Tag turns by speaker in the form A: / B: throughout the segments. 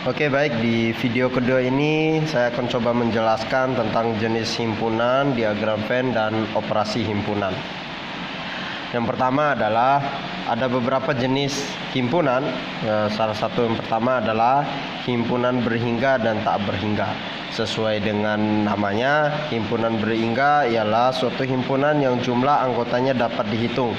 A: Oke, baik, di video kedua ini saya akan coba menjelaskan tentang jenis himpunan, diagram Venn, dan operasi himpunan. Yang pertama adalah ada beberapa jenis himpunan. Salah satu yang pertama adalah himpunan berhingga dan tak berhingga. Sesuai dengan namanya, himpunan berhingga ialah suatu himpunan yang jumlah anggotanya dapat dihitung.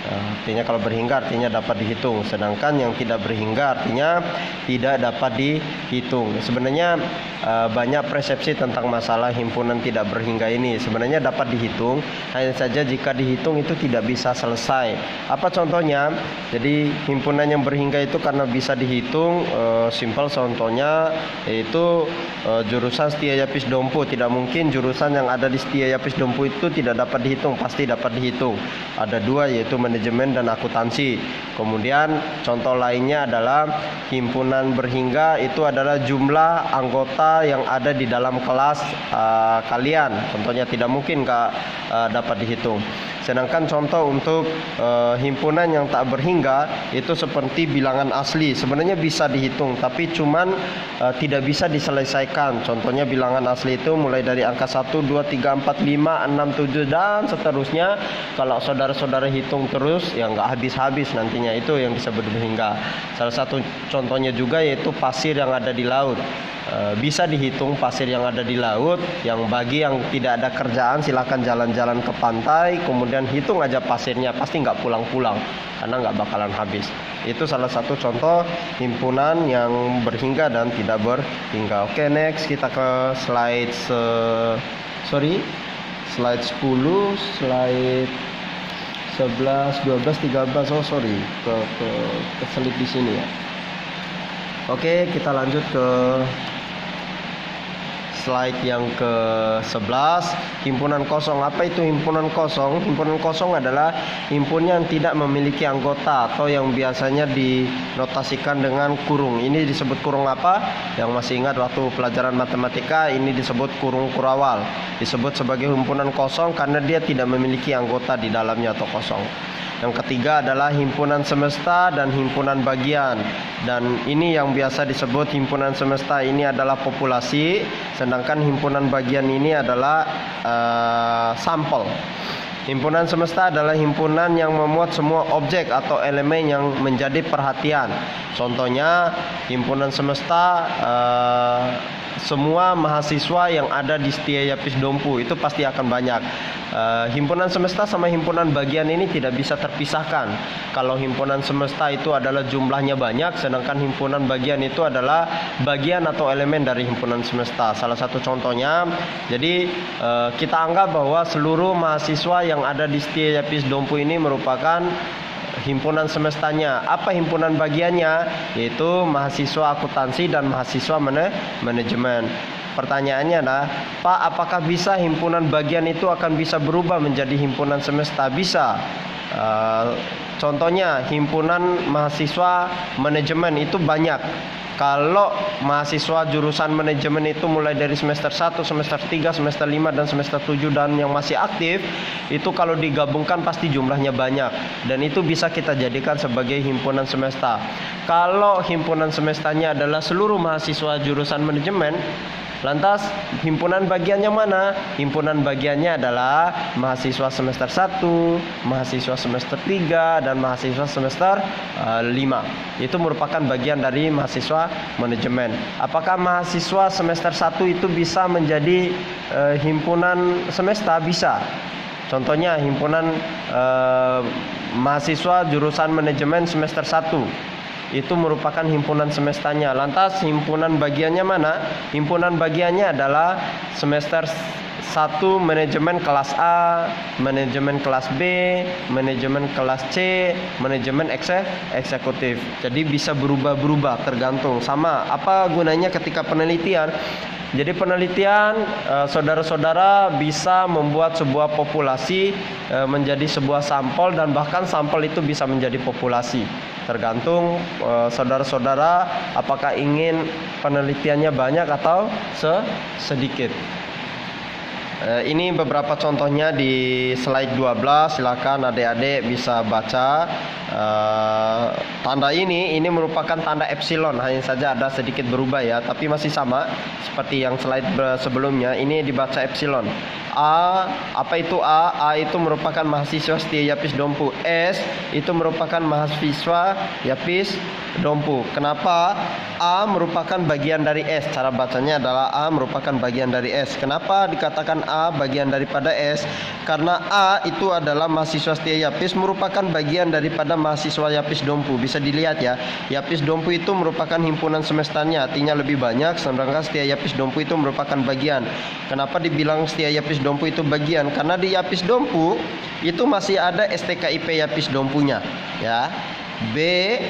A: Artinya kalau berhingga artinya dapat dihitung, sedangkan yang tidak berhingga artinya tidak dapat dihitung. Sebenarnya banyak persepsi tentang masalah himpunan tidak berhingga ini. Sebenarnya dapat dihitung, hanya saja jika dihitung itu tidak bisa selesai. Apa contohnya? Jadi himpunan yang berhingga itu karena bisa dihitung, simpel contohnya yaitu jurusan Setiayapis Dompu. Tidak mungkin jurusan yang ada di Setiayapis Dompu itu tidak dapat dihitung, pasti dapat dihitung. Ada dua, yaitu manajemen dan akuntansi. Kemudian contoh lainnya adalah himpunan berhingga itu adalah jumlah anggota yang ada di dalam kelas kalian. Contohnya tidak mungkin dapat dihitung. Sedangkan contoh untuk himpunan yang tak berhingga itu seperti bilangan asli. Sebenarnya bisa dihitung, tapi cuman tidak bisa diselesaikan. Contohnya bilangan asli itu mulai dari angka 1, 2, 3, 4, 5, 6, 7 dan seterusnya. Kalau saudara-saudara hitung terus ya nggak habis-habis nantinya. Itu yang disebut berhingga. Salah satu contohnya juga yaitu pasir yang ada di laut. Bisa dihitung pasir yang ada di laut. Yang bagi yang tidak ada kerjaan silakan jalan-jalan ke pantai, kemudian hitung aja pasirnya, pasti nggak pulang-pulang karena nggak bakalan habis. Itu salah satu contoh himpunan yang berhingga dan tidak berhingga. Oke, next kita ke slide slide 10, slide 11, 12, 13. Oh sorry, keselip di sini ya. Oke, kita lanjut ke slide yang ke-11, himpunan kosong. Apa itu himpunan kosong? Himpunan kosong adalah himpunan yang tidak memiliki anggota atau yang biasanya dinotasikan dengan kurung. Ini disebut kurung apa? Yang masih ingat waktu pelajaran matematika, ini disebut kurung kurawal. Disebut sebagai himpunan kosong karena dia tidak memiliki anggota di dalamnya atau kosong. Yang ketiga adalah himpunan semesta dan himpunan bagian. Dan ini yang biasa disebut himpunan semesta ini adalah populasi, sedangkan himpunan bagian ini adalah sampel. Himpunan semesta adalah himpunan yang memuat semua objek atau elemen yang menjadi perhatian. Contohnya himpunan semesta, semua mahasiswa yang ada di Setiayapis Dompu itu pasti akan banyak. Himpunan semesta sama himpunan bagian ini tidak bisa terpisahkan. Kalau himpunan semesta itu adalah jumlahnya banyak, sedangkan himpunan bagian itu adalah bagian atau elemen dari himpunan semesta. Salah satu contohnya, jadi kita anggap bahwa seluruh mahasiswa yang ada di Setiayapis Dompu ini merupakan himpunan semestanya. Apa himpunan bagiannya? Yaitu mahasiswa akuntansi dan mahasiswa manajemen. Pertanyaannya adalah, Pak, apakah bisa himpunan bagian itu akan bisa berubah menjadi himpunan semesta? Bisa. Contohnya himpunan mahasiswa manajemen itu banyak. Kalau mahasiswa jurusan manajemen itu mulai dari semester 1, semester 3, semester 5, dan semester 7 dan yang masih aktif, itu kalau digabungkan pasti jumlahnya banyak. Dan itu bisa kita jadikan sebagai himpunan semesta. Kalau himpunan semestanya adalah seluruh mahasiswa jurusan manajemen, lantas himpunan bagiannya mana? Himpunan bagiannya adalah mahasiswa semester 1, mahasiswa semester 3, dan mahasiswa semester 5. Itu merupakan bagian dari mahasiswa manajemen. Apakah mahasiswa semester 1 itu bisa menjadi himpunan semesta? Bisa. Contohnya himpunan mahasiswa jurusan manajemen semester 1. Itu merupakan himpunan semestanya. Lantas himpunan bagiannya mana? Himpunan bagiannya adalah semester 1 manajemen kelas A, manajemen kelas B, manajemen kelas C, manajemen eksekutif. Jadi bisa berubah-berubah tergantung. Sama apa gunanya ketika penelitian? Jadi penelitian, saudara-saudara bisa membuat sebuah populasi menjadi sebuah sampel, dan bahkan sampel itu bisa menjadi populasi. Tergantung saudara-saudara apakah ingin penelitiannya banyak atau sedikit. Ini beberapa contohnya di slide 12. Silakan adik-adik bisa baca. Tanda ini merupakan tanda epsilon, hanya saja ada sedikit berubah ya, tapi masih sama seperti yang slide sebelumnya. Ini dibaca epsilon. A, apa itu A? A itu merupakan mahasiswa setia Yapis Dompu. S itu merupakan mahasiswa Yapis Dompu. Kenapa? A merupakan bagian dari S. Cara bacanya adalah A merupakan bagian dari S. Kenapa dikatakan A bagian daripada S? Karena A itu adalah mahasiswa setia Yapis, merupakan bagian daripada mahasiswa Yapis Dompu. Bisa dilihat ya, Yapis Dompu itu merupakan himpunan semestanya, artinya lebih banyak, sedangkan setia Yapis Dompu itu merupakan bagian. Kenapa dibilang setia Yapis Dompu itu bagian? Karena di Yapis Dompu itu masih ada STKIP Yapis Dompunya ya. B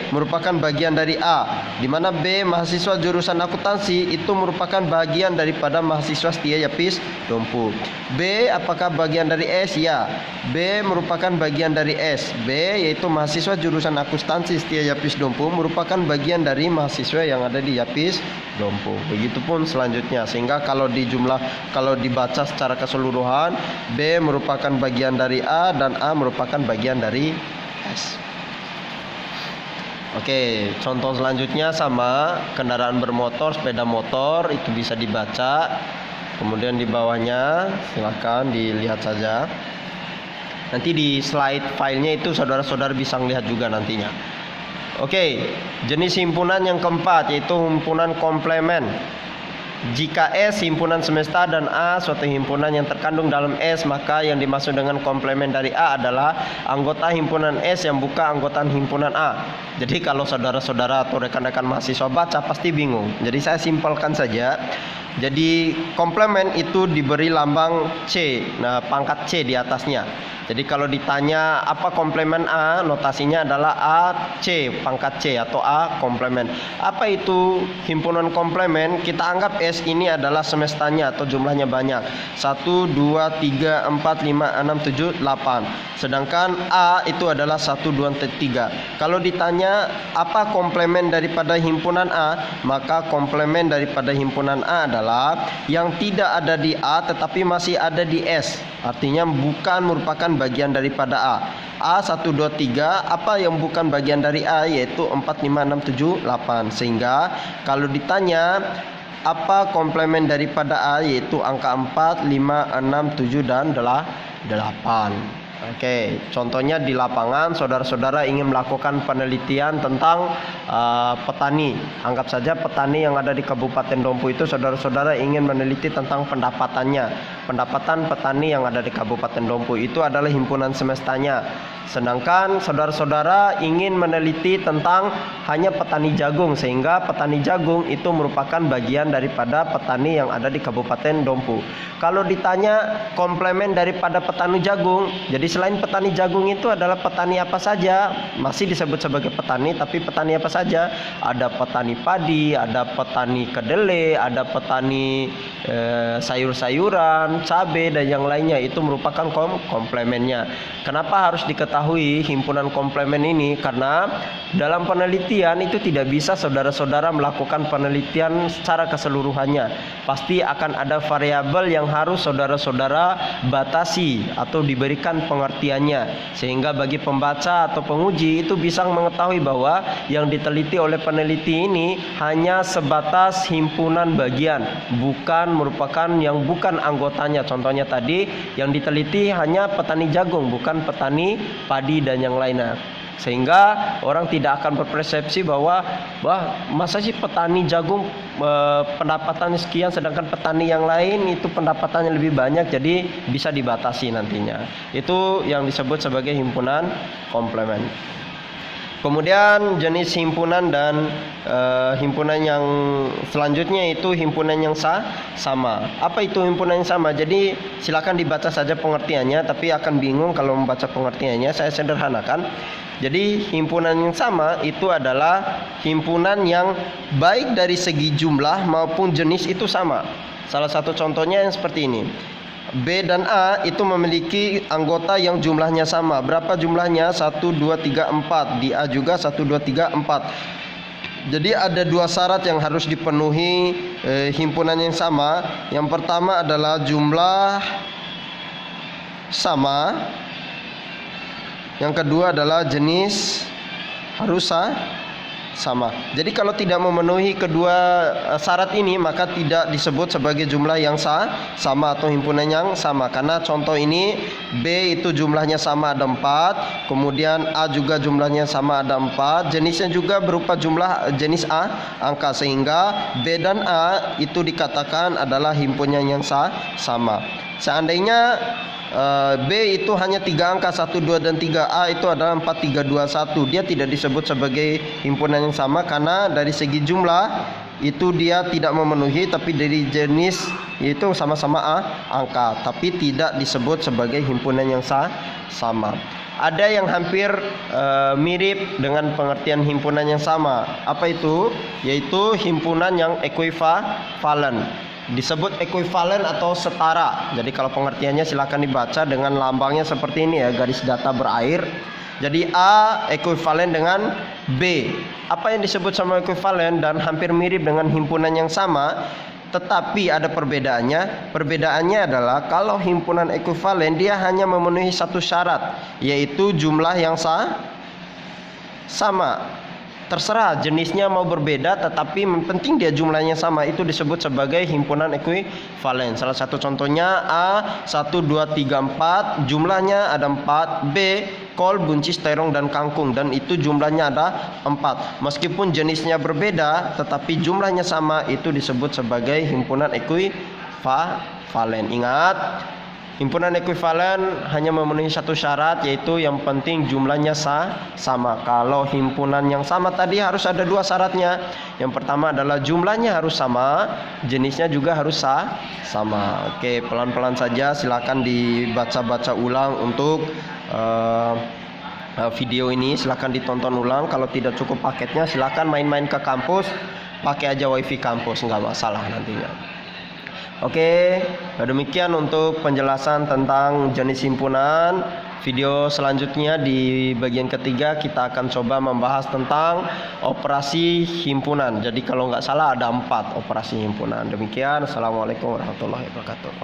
A: merupakan bagian dari A, di mana B mahasiswa jurusan akuntansi itu merupakan bagian daripada mahasiswa setia Yapis Dompu. B apakah bagian dari S? Ya, B merupakan bagian dari S. B yaitu mahasiswa jurusan akuntansi setia Yapis Dompu merupakan bagian dari mahasiswa yang ada di Yapis Dompu. Begitupun selanjutnya, sehingga kalau dibaca secara keseluruhan, B merupakan bagian dari A dan A merupakan bagian dari S. Oke, contoh selanjutnya sama, kendaraan bermotor, sepeda motor, itu bisa dibaca. Kemudian di bawahnya silakan dilihat saja. Nanti di slide filenya itu saudara-saudara bisa melihat juga nantinya. Oke, jenis himpunan yang keempat yaitu himpunan komplemen. Jika S himpunan semesta dan A suatu himpunan yang terkandung dalam S, maka yang dimaksud dengan komplemen dari A adalah anggota himpunan S yang bukan anggota himpunan A. Jadi kalau saudara-saudara atau rekan-rekan mahasiswa baca pasti bingung. Jadi saya simpelkan saja. Jadi komplemen itu diberi lambang C, nah pangkat C di atasnya. Jadi kalau ditanya apa komplemen A, notasinya adalah AC, pangkat C atau A komplemen. Apa itu himpunan komplemen? Kita anggap S ini adalah semestanya atau jumlahnya banyak. 1, 2, 3, 4, 5, 6, 7, 8. Sedangkan A itu adalah 1, 2, 3. Kalau ditanya apa komplemen daripada himpunan A, maka komplemen daripada himpunan A adalah yang tidak ada di A tetapi masih ada di S. Artinya bukan merupakan bagian daripada A. A 1, 2, 3, apa yang bukan bagian dari A, yaitu 4, 5, 6, 7, 8. Sehingga kalau ditanya apa komplemen daripada A, yaitu angka 4, 5, 6, 7, dan 8. Oke, contohnya di lapangan saudara-saudara ingin melakukan penelitian tentang petani. Anggap saja petani yang ada di Kabupaten Dompu itu saudara-saudara ingin meneliti tentang pendapatannya. Pendapatan petani yang ada di Kabupaten Dompu itu adalah himpunan semestanya. Sedangkan saudara-saudara ingin meneliti tentang hanya petani jagung, sehingga petani jagung itu merupakan bagian daripada petani yang ada di Kabupaten Dompu. Kalau ditanya komplemen daripada petani jagung, jadi selain petani jagung itu adalah petani apa saja? Masih disebut sebagai petani, tapi petani apa saja? Ada petani padi, ada petani kedelai, ada petani sayur-sayuran, cabai, dan yang lainnya. Itu merupakan komplemennya. Kenapa harus diketahui himpunan komplemen ini? Karena dalam penelitian itu tidak bisa saudara-saudara melakukan penelitian secara keseluruhannya. Pasti akan ada variabel yang harus saudara-saudara batasi atau diberikan pengertiannya, sehingga bagi pembaca atau penguji itu bisa mengetahui bahwa yang diteliti oleh peneliti ini hanya sebatas himpunan bagian, bukan merupakan yang bukan anggotanya. Contohnya tadi yang diteliti hanya petani jagung, bukan petani padi dan yang lainnya. Sehingga orang tidak akan berpersepsi bahwa masa sih petani jagung pendapatannya sekian, sedangkan petani yang lain itu pendapatannya lebih banyak, jadi bisa dibatasi nantinya. Itu yang disebut sebagai himpunan komplemen. Kemudian jenis himpunan dan himpunan yang selanjutnya itu himpunan yang sama. Apa itu himpunan yang sama? Jadi silakan dibaca saja pengertiannya, tapi akan bingung kalau membaca pengertiannya. Saya sederhanakan. Jadi himpunan yang sama itu adalah himpunan yang baik dari segi jumlah maupun jenis itu sama. Salah satu contohnya yang seperti ini. B dan A itu memiliki anggota yang jumlahnya sama. Berapa jumlahnya? 1, 2, 3, 4. Di A juga 1, 2, 3, 4. Jadi ada dua syarat yang harus dipenuhi himpunan yang sama. Yang pertama adalah jumlah sama. Yang kedua adalah jenis harus sama. Jadi kalau tidak memenuhi kedua syarat ini, maka tidak disebut sebagai jumlah yang sama atau himpunan yang sama. Karena contoh ini B itu jumlahnya sama ada 4, kemudian A juga jumlahnya sama ada 4, jenisnya juga berupa jumlah jenis A angka, sehingga B dan A itu dikatakan adalah himpunan yang sama. Seandainya B itu hanya 3 angka 1, 2, dan 3, A itu adalah 4, 3, 2, 1. Dia tidak disebut sebagai himpunan yang sama karena dari segi jumlah itu dia tidak memenuhi, tapi dari jenis yaitu sama-sama angka, tapi tidak disebut sebagai himpunan yang sama. Ada yang hampir mirip dengan pengertian himpunan yang sama. Apa itu? Yaitu himpunan yang ekuivalen. Disebut ekuivalen atau setara. Jadi kalau pengertiannya silakan dibaca dengan lambangnya seperti ini ya, garis data berair. Jadi A ekuivalen dengan B. Apa yang disebut sama ekuivalen dan hampir mirip dengan himpunan yang sama, tetapi ada perbedaannya. Perbedaannya adalah kalau himpunan ekuivalen dia hanya memenuhi satu syarat, yaitu jumlah yang sama. Terserah jenisnya mau berbeda, tetapi penting dia jumlahnya sama, itu disebut sebagai himpunan ekuivalen. Salah satu contohnya A 1, 2, 3, 4, jumlahnya ada 4. B kol, buncis, terong, dan kangkung, dan itu jumlahnya ada 4. Meskipun jenisnya berbeda tetapi jumlahnya sama, itu disebut sebagai himpunan ekuivalen. Ingat, himpunan ekuivalen hanya memenuhi satu syarat, yaitu yang penting jumlahnya sama. Kalau himpunan yang sama tadi harus ada dua syaratnya. Yang pertama adalah jumlahnya harus sama, jenisnya juga harus sama. Oke, pelan-pelan saja, silakan dibaca-baca ulang untuk video ini. Silakan ditonton ulang. Kalau tidak cukup paketnya, silakan main-main ke kampus, pakai aja wifi kampus, nggak masalah nantinya. Oke, demikian untuk penjelasan tentang jenis himpunan. Video selanjutnya di bagian ketiga kita akan coba membahas tentang operasi himpunan. Jadi kalau nggak salah ada 4 operasi himpunan. Demikian, assalamualaikum warahmatullahi wabarakatuh.